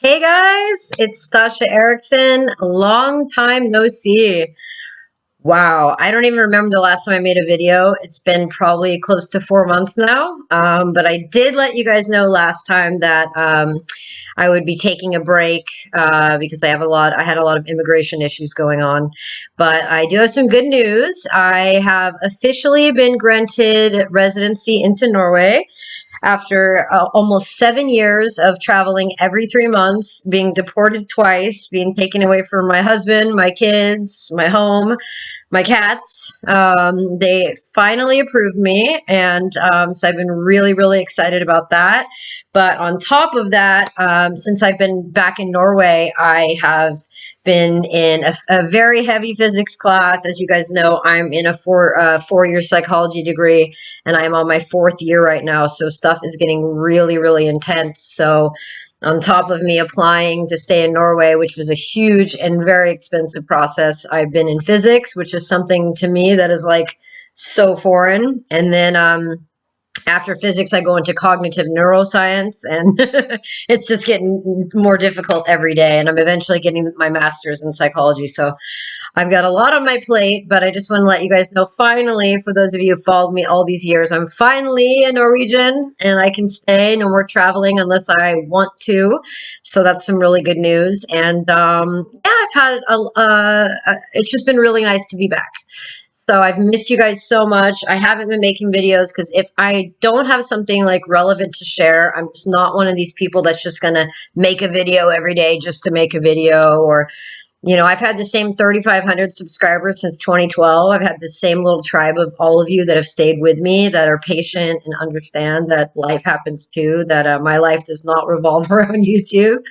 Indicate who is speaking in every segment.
Speaker 1: Hey guys, it's Tasha Erickson. Long time no see. Wow, I don't even remember the last time I made a video. It's been probably close to 4 months now. But I did let you guys know last time that I would be taking a break because I had a lot of immigration issues going on. But I do have some good news. I have officially been granted residency into Norway after almost 7 years of traveling every 3 months, being deported twice, being taken away from my husband, my kids, my home, my cats. They finally approved me, and so I've been really, really excited about that. But on top of that, since I've been back in Norway, I have been in a very heavy physics class. As you guys know, I'm in a four-year psychology degree, and I'm on my fourth year right now. So stuff is getting really, really intense. So on top of me applying to stay in Norway, which was a huge and very expensive process, I've been in physics, which is something to me that is like so foreign. And then after physics, I go into cognitive neuroscience, and it's just getting more difficult every day. And I'm eventually getting my master's in psychology. So I've got a lot on my plate, but I just want to let you guys know finally, for those of you who followed me all these years, I'm finally a Norwegian and I can stay. No more traveling unless I want to. So that's some really good news. And yeah, it's just been really nice to be back. So I've missed you guys so much. I haven't been making videos because if I don't have something like relevant to share, I'm just not one of these people that's just going to make a video every day just to make a video. Or I've had the same 3,500 subscribers since 2012. I've had the same little tribe of all of you that have stayed with me, that are patient and understand that life happens too, that my life does not revolve around YouTube.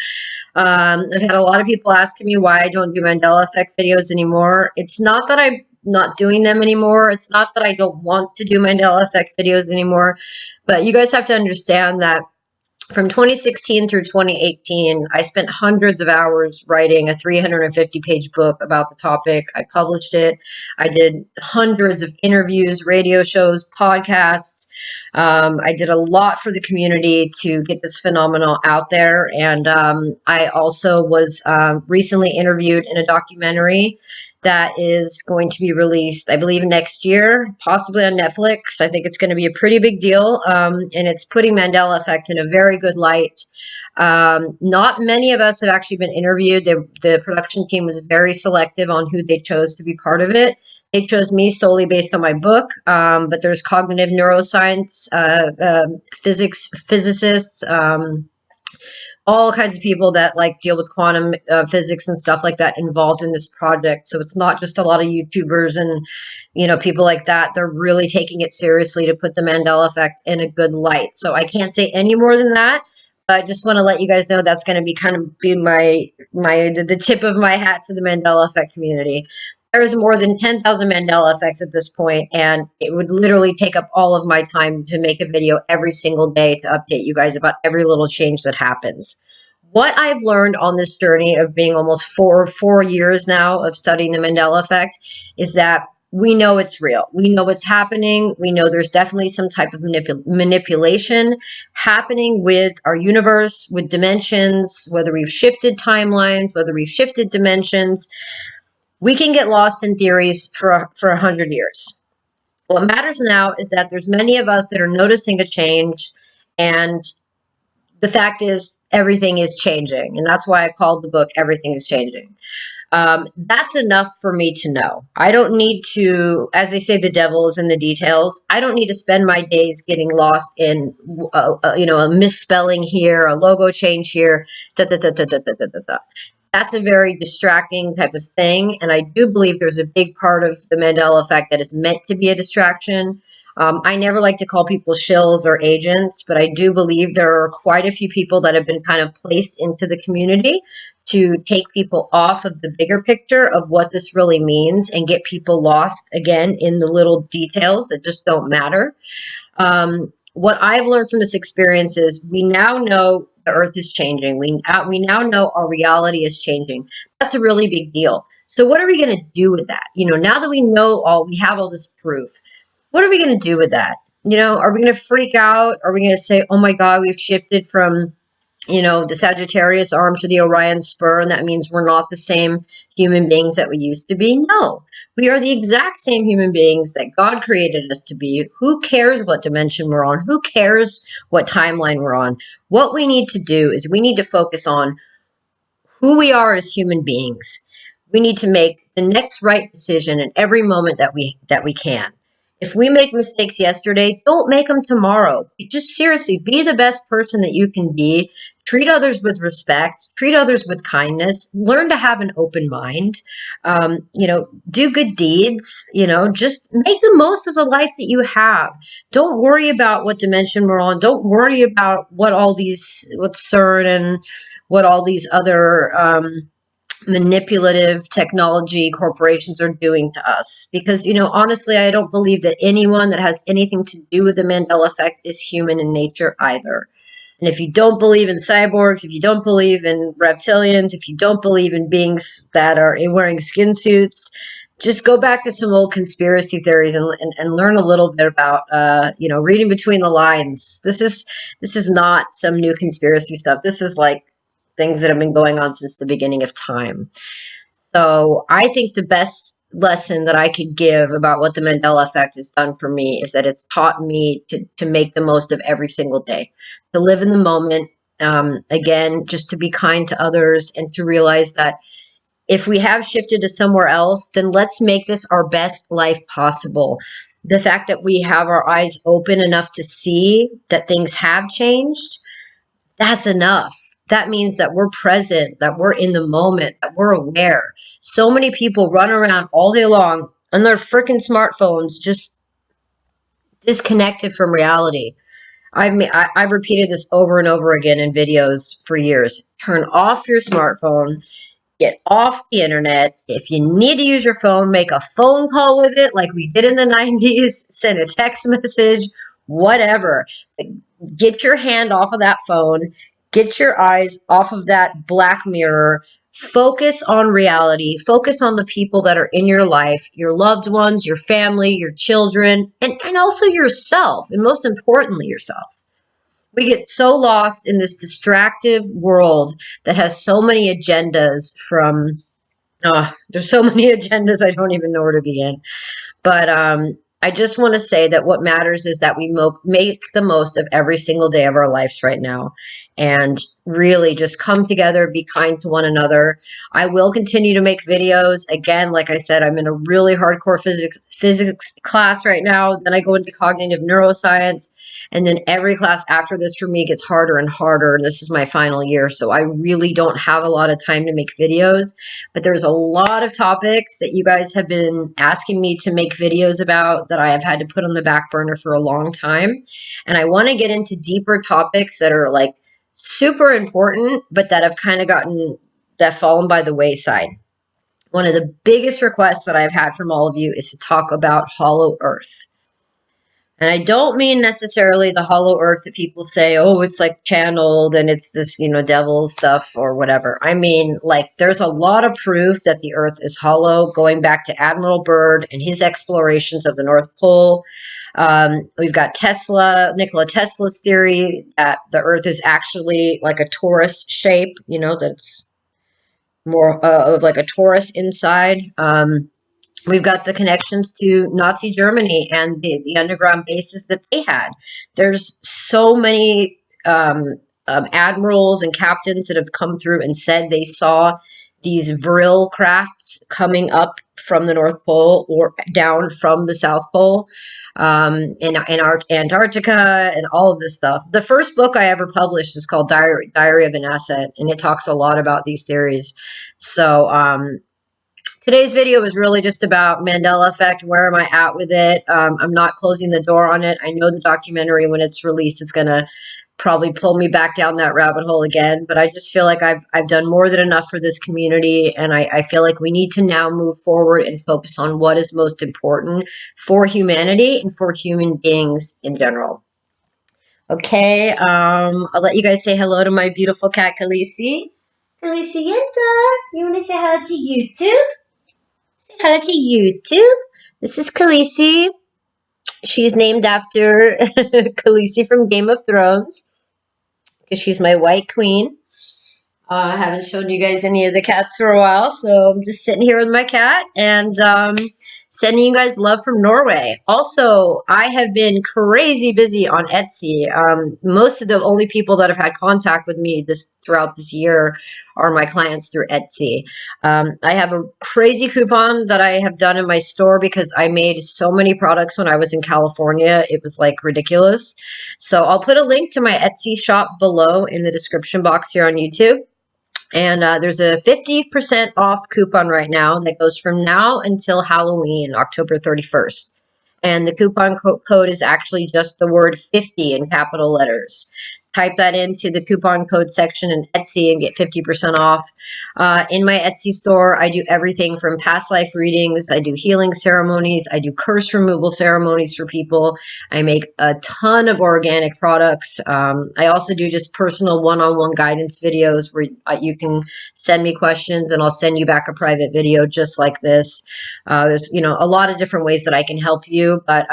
Speaker 1: I've had a lot of people asking me why I don't do Mandela Effect videos anymore. It's not that I'm not doing them anymore. It's not that I don't want to do Mandela Effect videos anymore. But you guys have to understand that from 2016 through 2018, I spent hundreds of hours writing a 350-page book about the topic. I published it. I did hundreds of interviews, radio shows, podcasts. I did a lot for the community to get this phenomenon out there. And I also was recently interviewed in a documentary that is going to be released, I believe, next year, possibly on Netflix. I think it's going to be a pretty big deal, and it's putting Mandela Effect in a very good light. Not many of us have actually been interviewed. The production team was very selective on who they chose to be part of it. They chose me solely based on my book, but there's cognitive neuroscience, physicists, all kinds of people that like deal with quantum physics and stuff like that involved in this project. So it's not just a lot of YouTubers and people like that. They're really taking it seriously to put the Mandela Effect in a good light. So I can't say any more than that. I just want to let you guys know that's going to be the tip of my hat to the Mandela Effect community. There's more than 10,000 Mandela effects at this point, and it would literally take up all of my time to make a video every single day to update you guys about every little change that happens. What I've learned on this journey of being almost four years now of studying the Mandela effect is that we know it's real. We know what's happening. We know there's definitely some type of manipulation happening with our universe, with dimensions, whether we've shifted timelines, whether we've shifted dimensions. We can get lost in theories for 100 years. What matters now is that there's many of us that are noticing a change, and the fact is everything is changing. And that's why I called the book Everything is Changing. That's enough for me to know. I don't need to, as they say, the devil is in the details. I don't need to spend my days getting lost in, a misspelling here, a logo change here, da, da, da, da, da, da, da, da. That's a very distracting type of thing. And I do believe there's a big part of the Mandela effect that is meant to be a distraction. I never like to call people shills or agents, but I do believe there are quite a few people that have been kind of placed into the community to take people off of the bigger picture of what this really means and get people lost again in the little details that just don't matter. What I've learned from this experience is we now know the earth is changing. We now know our reality is changing. That's a really big deal. So what are we going to do with that? Now that we have all this proof, what are we going to do with that? Are we going to freak out? Are we going to say, oh my God, we've shifted from the Sagittarius arm to the Orion spur, and that means we're not the same human beings that we used to be. No, we are the exact same human beings that God created us to be. Who cares what dimension we're on? Who cares what timeline we're on? What we need to do is we need to focus on who we are as human beings. We need to make the next right decision in every moment that we can. If we make mistakes yesterday, don't make them tomorrow. Just seriously, be the best person that you can be. Treat others with respect. Treat others with kindness. Learn to have an open mind. Do good deeds. Just make the most of the life that you have. Don't worry about what dimension we're on. Don't worry about what CERN and what all these other manipulative technology corporations are doing to us. Because, honestly, I don't believe that anyone that has anything to do with the Mandela Effect is human in nature either. And if you don't believe in cyborgs, if you don't believe in reptilians, if you don't believe in beings that are wearing skin suits, just go back to some old conspiracy theories and learn a little bit about, reading between the lines. This is not some new conspiracy stuff. This is like things that have been going on since the beginning of time. So I think the best lesson that I could give about what the Mandela Effect has done for me is that it's taught me to make the most of every single day, to live in the moment, again, just to be kind to others and to realize that if we have shifted to somewhere else, then let's make this our best life possible. The fact that we have our eyes open enough to see that things have changed, that's enough. That means that we're present, that we're in the moment, that we're aware. So many people run around all day long on their freaking smartphones, just disconnected from reality. I've repeated this over and over again in videos for years. Turn off your smartphone. Get off the internet. If you need to use your phone, make a phone call with it like we did in the 90s. Send a text message, whatever. Get your hand off of that phone. Get your eyes off of that black mirror. Focus on reality. Focus on the people that are in your life, your loved ones, your family, your children, and also yourself, and most importantly, yourself. We get so lost in this distractive world that has so many agendas from, there's so many agendas, I don't even know where to begin. But I just want to say that what matters is that we make the most of every single day of our lives right now and really just come together, be kind to one another. I will continue to make videos. Again, like I said, I'm in a really hardcore physics class right now. Then I go into cognitive neuroscience. And then every class after this for me gets harder and harder. And this is my final year. So I really don't have a lot of time to make videos. But there's a lot of topics that you guys have been asking me to make videos about that I have had to put on the back burner for a long time. And I want to get into deeper topics that are like super important, but that have kind of fallen by the wayside. One of the biggest requests that I've had from all of you is to talk about Hollow Earth. And I don't mean necessarily the hollow earth that people say, oh, it's like channeled and it's this, devil stuff or whatever. I mean, like, there's a lot of proof that the earth is hollow, going back to Admiral Byrd and his explorations of the North Pole. We've got Nikola Tesla's theory that the earth is actually like a torus shape, that's more of like a torus inside. We've got the connections to Nazi Germany and the underground bases that they had. There's so many admirals and captains that have come through and said they saw these Vril crafts coming up from the North Pole or down from the South Pole, in Antarctica and all of this stuff. The first book I ever published is called Diary of an Asset, and it talks a lot about these theories. So, today's video is really just about Mandela Effect. Where am I at with it? I'm not closing the door on it. I know the documentary, when it's released, is going to probably pull me back down that rabbit hole again. But I just feel like I've done more than enough for this community. And I feel like we need to now move forward and focus on what is most important for humanity and for human beings in general. Okay, I'll let you guys say hello to my beautiful cat, Khaleesi. Khaleesi, you want to say hello to YouTube? Hello to YouTube. This is Khaleesi. She's named after Khaleesi from Game of Thrones. because she's my white queen. I haven't shown you guys any of the cats for a while, so I'm just sitting here with my cat and sending you guys love from Norway. Also, I have been crazy busy on Etsy. Most of the only people that have had contact with me throughout this year are my clients through Etsy. I have a crazy coupon that I have done in my store because I made so many products when I was in California. It was like ridiculous. So I'll put a link to my Etsy shop below in the description box here on YouTube. And there's a 50% off coupon right now that goes from now until Halloween, October 31st. And the coupon code is actually just the word 50 in capital letters. Type that into the coupon code section in Etsy and get 50% off. In my Etsy store, I do everything from past life readings, I do healing ceremonies, I do curse removal ceremonies for people. I make a ton of organic products. I also do just personal one-on-one guidance videos where you can send me questions and I'll send you back a private video just like this. There's, a lot of different ways that I can help you, but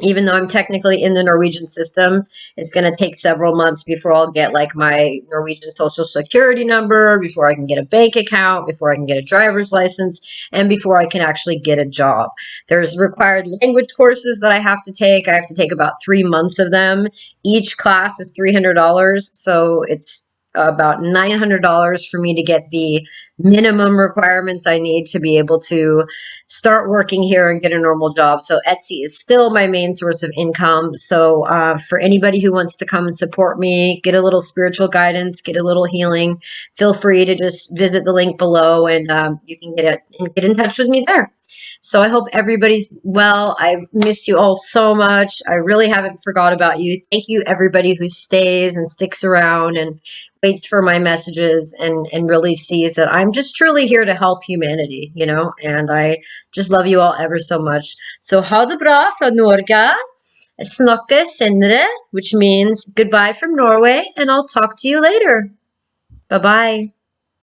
Speaker 1: even though I'm technically in the Norwegian system, it's going to take several months before I'll get like my Norwegian social security number, before I can get a bank account, before I can get a driver's license, and before I can actually get a job. There's required language courses that I have to take. I have to take about 3 months of them. Each class is $300, so it's about $900 for me to get the minimum requirements I need to be able to start working here and get a normal job. So Etsy is still my main source of income. So for anybody who wants to come and support me, get a little spiritual guidance, get a little healing, feel free to just visit the link below and you can get in touch with me there. So I hope everybody's well. I've missed you all so much. I really haven't forgot about you. Thank you, everybody who stays and sticks around and waits for my messages and really sees that I'm just truly here to help humanity, and I just love you all ever so much. So ha det bra fra Norge. Snakkes senere, which means goodbye from Norway, and I'll talk to you later. Bye-bye.